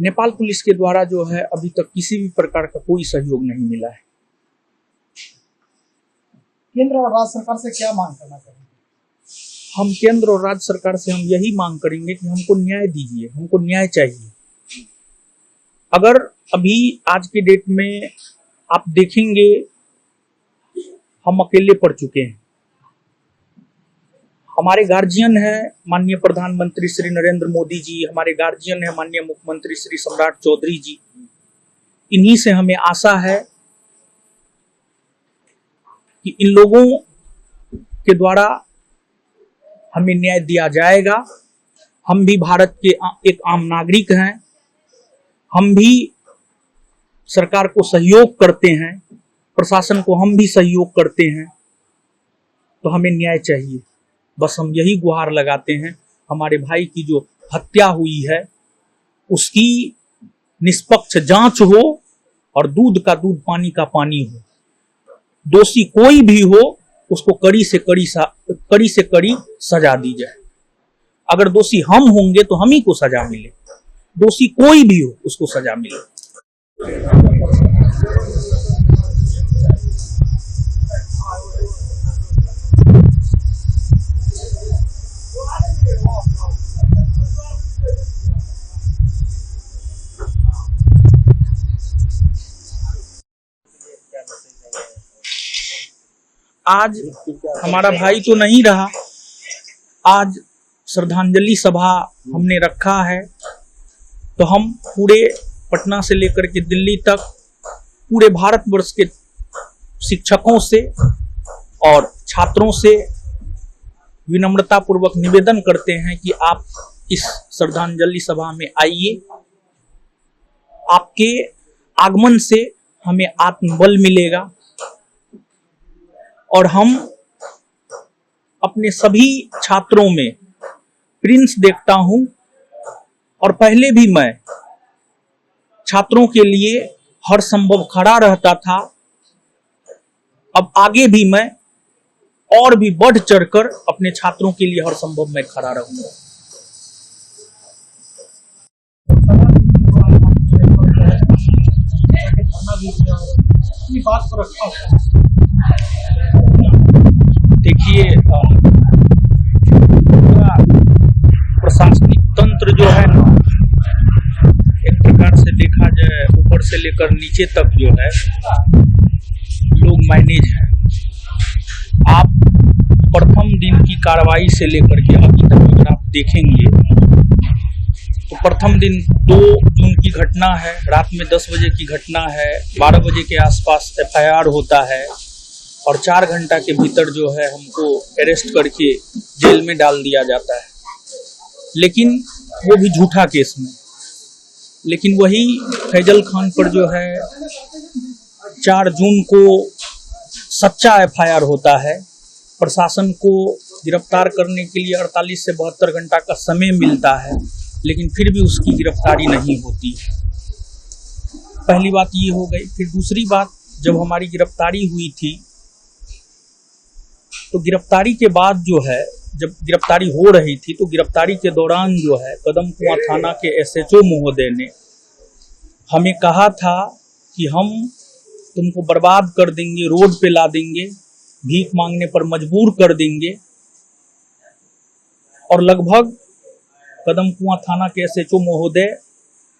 Nepal police के द्वारा जो है अभी तक किसी भी प्रकार का कोई सहयोग नहीं मिला है। केंद्र और राज्य सरकार से क्या मांग करना चाहेंगे? हम केंद्र और राज्य सरकार से हम यही मांग करेंगे कि हमको न्याय दीजिए, हमको न्याय चाहिए। अगर अभी आज के डेट में आप देखेंगे हम अकेले पड़ चुके हैं। हमारे गार्जियन है माननीय प्रधानमंत्री श्री नरेंद्र मोदी जी, हमारे गार्जियन है माननीय मुख्यमंत्री श्री सम्राट चौधरी जी। इन्हीं से हमें आशा है कि इन लोगों के द्वारा हमें न्याय दिया जाएगा। हम भी भारत के एक आम नागरिक हैं, हम भी सरकार को सहयोग करते हैं, प्रशासन को हम भी सहयोग करते हैं, तो हमें न्याय चाहिए। बस हम यही गुहार लगाते हैं, हमारे भाई की जो हत्या हुई है उसकी निष्पक्ष जांच हो और दूध का दूध पानी का पानी हो। दोषी कोई भी हो उसको कड़ी से कड़ी सजा दी जाए। अगर दोषी हम होंगे तो हम ही को सजा मिले, दोषी कोई भी हो उसको सजा मिले। आज हमारा भाई तो नहीं रहा, आज श्रद्धांजलि सभा हमने रखा है, तो हम पूरे पटना से लेकर के दिल्ली तक पूरे भारतवर्ष के शिक्षकों से और छात्रों से विनम्रता पूर्वक निवेदन करते हैं कि आप इस श्रद्धांजलि सभा में आइए। आपके आगमन से हमें आत्मबल मिलेगा और हम अपने सभी छात्रों में प्रिंस देखता हूं, और पहले भी मैं छात्रों के लिए हर संभव खड़ा रहता था। अब आगे भी मैं और भी बढ़ चढ़कर अपने छात्रों के लिए हर संभव मैं खड़ा रहूंगा। देखिए, प्रशासनिक तंत्र जो है ना, एक प्रकार से देखा जाए ऊपर से लेकर नीचे तक जो है लोग मैनेज हैं। आप प्रथम दिन की कार्रवाई से लेकर के अभी तक अगर आप देखेंगे तो प्रथम दिन 2 जून की घटना है, रात में 10 बजे की घटना है, 12 बजे के आसपास FIR होता है और 4 घंटा के भीतर जो है हमको अरेस्ट करके जेल में डाल दिया जाता है, लेकिन वो भी झूठा केस में। लेकिन वही फैजल खान पर जो है 4 जून को सच्चा FIR होता है। प्रशासन को गिरफ्तार करने के लिए 48 से 72 घंटा का समय मिलता है, लेकिन फिर भी उसकी गिरफ्तारी नहीं होती है। पहली बात ये हो गई। फिर दूसरी बात, जब हमारी गिरफ्तारी हुई थी तो गिरफ्तारी के बाद जो है, जब गिरफ्तारी हो रही थी तो गिरफ्तारी के दौरान जो है कदमकुआं थाना के SHO महोदय ने हमें कहा था कि हम तुमको बर्बाद कर देंगे, रोड पे ला देंगे, भीख मांगने पर मजबूर कर देंगे। और लगभग कदमकुआं थाना के SHO महोदय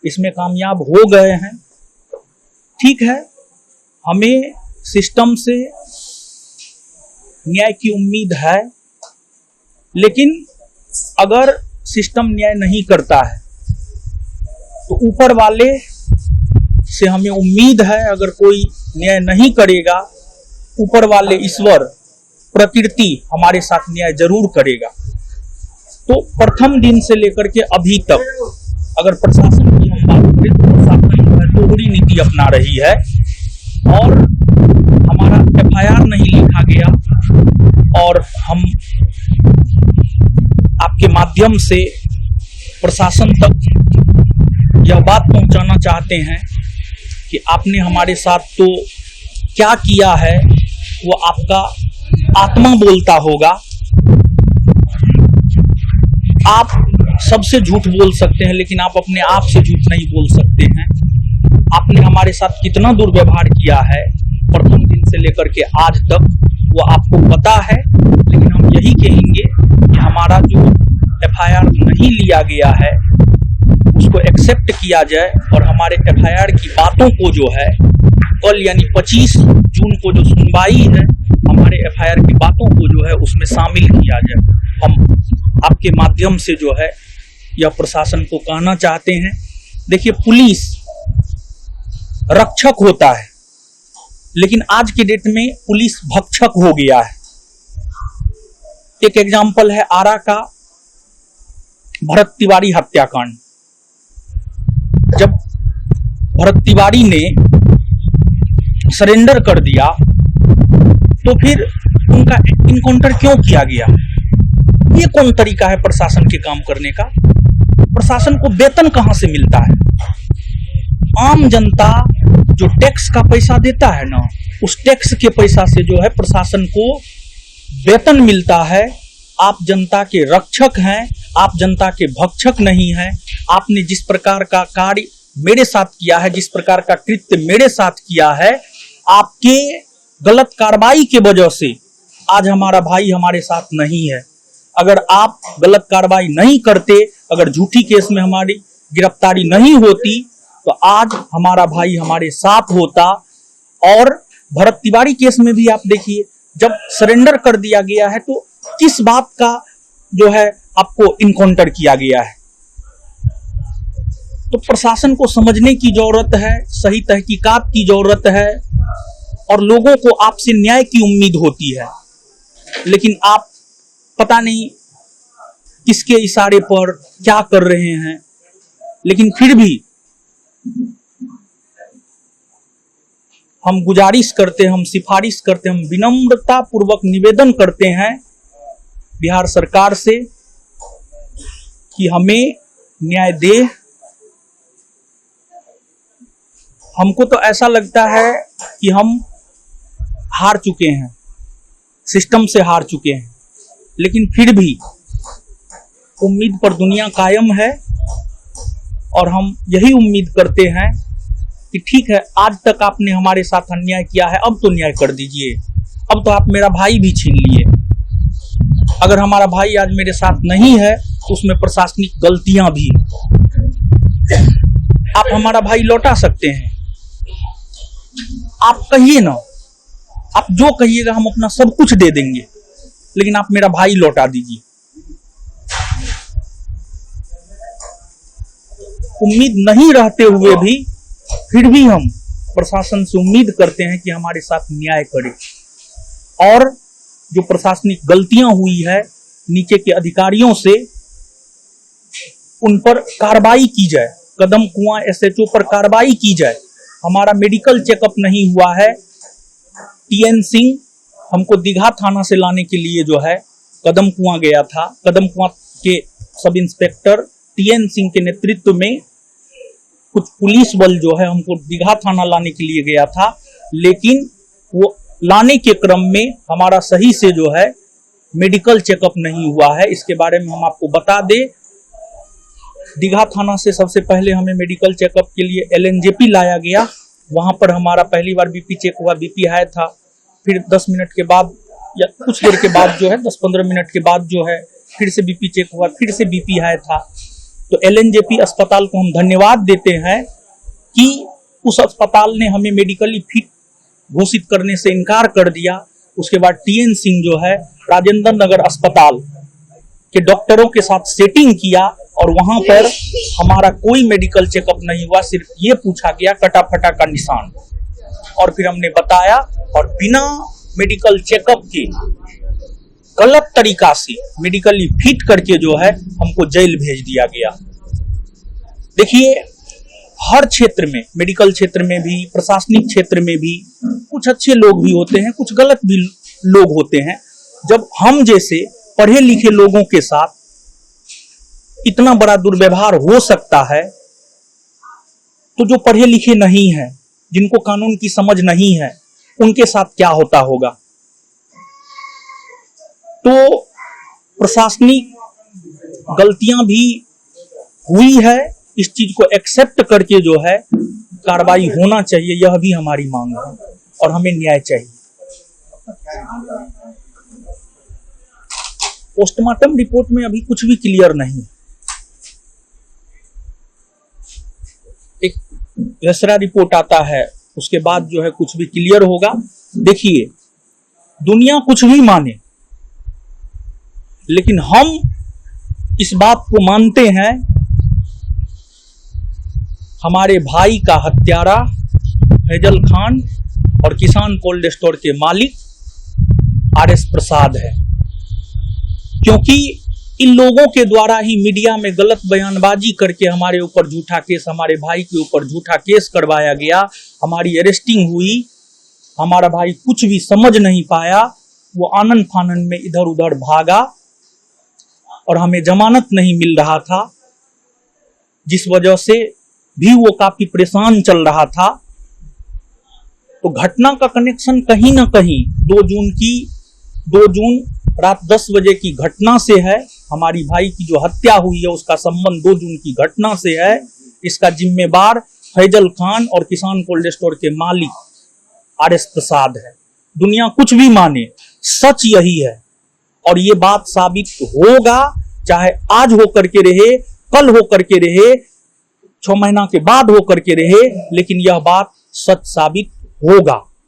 इसमें कामयाब हो गए हैं। ठीक है, हमें सिस्टम से न्याय की उम्मीद है, लेकिन अगर सिस्टम न्याय नहीं करता है तो ऊपर वाले से हमें उम्मीद है, अगर कोई न्याय नहीं करेगा, ऊपर वाले ईश्वर प्रकृति हमारे साथ न्याय जरूर करेगा। तो प्रथम दिन से लेकर के अभी तक अगर प्रशासन की हम बात करें तो प्रशासन जो है दोहरी नीति अपना रही है और हमारा FIR नहीं लिखा गया। और हम आपके माध्यम से प्रशासन तक यह बात पहुंचाना चाहते हैं कि आपने हमारे साथ तो क्या किया है वो आपका आत्मा बोलता होगा। आप सबसे झूठ बोल सकते हैं, लेकिन आप अपने आप से झूठ नहीं बोल सकते हैं। आपने हमारे साथ कितना दुर्व्यवहार किया है प्रथम दिन से लेकर के आज तक, वो आपको पता है। लेकिन हम यही कहेंगे कि हमारा जो एफआईआर नहीं लिया गया है उसको एक्सेप्ट किया जाए और हमारे एफआईआर की बातों को जो है कल यानी 25 जून को जो सुनवाई है हमारे एफआईआर की बातों को जो है उसमें शामिल किया जाए। हम आपके माध्यम से जो है यह प्रशासन को कहना चाहते हैं, देखिए पुलिस रक्षक होता है लेकिन आज की डेट में पुलिस भक्षक हो गया है। एक एग्जाम्पल है आरा का भरत तिवारी हत्याकांड। जब भरत तिवारी ने सरेंडर कर दिया तो फिर उनका इनकाउंटर क्यों किया गया? ये कौन तरीका है प्रशासन के काम करने का? प्रशासन को वेतन कहां से मिलता है? आम जनता जो टैक्स का पैसा देता है ना, उस टैक्स के पैसा से जो है प्रशासन को वेतन मिलता है। आप जनता के रक्षक हैं, आप जनता के भक्षक नहीं हैं। आपने जिस प्रकार का कार्य मेरे साथ किया है, जिस प्रकार का कृत्य मेरे साथ किया है, आपके गलत कार्रवाई के वजह से आज हमारा भाई हमारे साथ नहीं है। अगर आप गलत कार्रवाई नहीं करते, अगर झूठी केस में हमारी गिरफ्तारी नहीं होती तो आज हमारा भाई हमारे साथ होता। और भरत तिवारी केस में भी आप देखिए, जब सरेंडर कर दिया गया है तो किस बात का जो है आपको इनकाउंटर किया गया है? तो प्रशासन को समझने की जरूरत है, सही तहकीकात की जरूरत है और लोगों को आपसे न्याय की उम्मीद होती है। लेकिन आप पता नहीं किसके इशारे पर क्या कर रहे हैं, लेकिन फिर भी हम गुजारिश करते हैं, हम सिफारिश करते हैं, हम विनम्रता पूर्वक निवेदन करते हैं बिहार सरकार से कि हमें न्याय दे। हमको तो ऐसा लगता है कि हम हार चुके हैं, सिस्टम से हार चुके हैं, लेकिन फिर भी उम्मीद पर दुनिया कायम है और हम यही उम्मीद करते हैं कि ठीक है, आज तक आपने हमारे साथ अन्याय किया है, अब तो न्याय कर दीजिए। अब तो आप मेरा भाई भी छीन लिए। अगर हमारा भाई आज मेरे साथ नहीं है तो उसमें प्रशासनिक गलतियां भी हैं। आप हमारा भाई लौटा सकते हैं, आप कहिए ना, आप जो कहिएगा हम अपना सब कुछ दे देंगे, लेकिन आप मेरा भाई लौटा दीजिए। उम्मीद नहीं रहते हुए भी फिर भी हम प्रशासन से उम्मीद करते हैं कि हमारे साथ न्याय करे और जो प्रशासनिक गलतियां हुई है नीचे के अधिकारियों से उन पर कार्रवाई की जाए। कदम कुआं एसएचओ पर कार्रवाई की जाए। हमारा मेडिकल चेकअप नहीं हुआ है। टीएन सिंह हमको दीघा थाना से लाने के लिए जो है कदम कुआं गया था। कदम कुआं के सब इंस्पेक्टर टीएन सिंह के नेतृत्व में कुछ पुलिस बल जो है हमको दीघा थाना लाने के लिए गया था, लेकिन वो लाने के क्रम में हमारा सही से जो है मेडिकल चेकअप नहीं हुआ है। इसके बारे में हम आपको बता दें, दीघा थाना से सबसे पहले हमें मेडिकल चेकअप के लिए एलएनजेपी लाया गया। वहां पर हमारा पहली बार बीपी चेक हुआ, बीपी हाई था। फिर 10 मिनट के बाद या कुछ देर के बाद जो है 10-15 मिनट के बाद जो है फिर से बीपी चेक हुआ, फिर से बीपी हाई था। तो एलएनजेपी अस्पताल को हम धन्यवाद देते हैं कि उस अस्पताल ने हमें मेडिकली फिट घोषित करने से इनकार कर दिया। उसके बाद टीएन सिंह जो है राजेंद्र नगर अस्पताल के डॉक्टरों के साथ सेटिंग किया और वहां पर हमारा कोई मेडिकल चेकअप नहीं हुआ, सिर्फ ये पूछा गया कटा फटा का निशान, और फिर हमने बताया और बिना मेडिकल चेकअप के गलत तरीका से मेडिकली फिट करके जो है हमको जेल भेज दिया गया। देखिए, हर क्षेत्र में, मेडिकल क्षेत्र में भी, प्रशासनिक क्षेत्र में भी कुछ अच्छे लोग भी होते हैं, कुछ गलत भी लोग होते हैं। जब हम जैसे पढ़े लिखे लोगों के साथ इतना बड़ा दुर्व्यवहार हो सकता है, तो जो पढ़े लिखे नहीं है, जिनको कानून की समझ नहीं है, उनके साथ क्या होता होगा। तो प्रशासनिक गलतियां भी हुई है इस चीज को एक्सेप्ट करके जो है कार्रवाई होना चाहिए, यह भी हमारी मांग है और हमें न्याय चाहिए। पोस्टमार्टम रिपोर्ट में अभी कुछ भी क्लियर नहीं है। एक दूसरा रिपोर्ट आता है, उसके बाद जो है कुछ भी क्लियर होगा। देखिए, दुनिया कुछ भी माने, लेकिन हम इस बात को मानते हैं, हमारे भाई का हत्यारा फैजल खान और किसान कोल्ड स्टोर के मालिक आर.एस. प्रसाद है। क्योंकि इन लोगों के द्वारा ही मीडिया में गलत बयानबाजी करके हमारे ऊपर झूठा केस, हमारे भाई के ऊपर झूठा केस करवाया गया, हमारी अरेस्टिंग हुई, हमारा भाई कुछ भी समझ नहीं पाया, वो आनन फानन में इधर उधर भागा और हमें जमानत नहीं मिल रहा था, जिस वजह से भी वो काफी परेशान चल रहा था। तो घटना का कनेक्शन कहीं ना कहीं 2 जून रात 10 बजे की घटना से है। हमारी भाई की जो हत्या हुई है उसका संबंध 2 जून की घटना से है। इसका जिम्मेदार फैजल खान और किसान कोल्ड स्टोर के मालिक आर.एस. प्रसाद है। दुनिया कुछ भी माने, सच यही है और ये बात साबित होगा, चाहे आज हो करके रहे, कल हो करके रहे, 6 महीना के बाद हो करके रहे, लेकिन यह बात सच साबित होगा।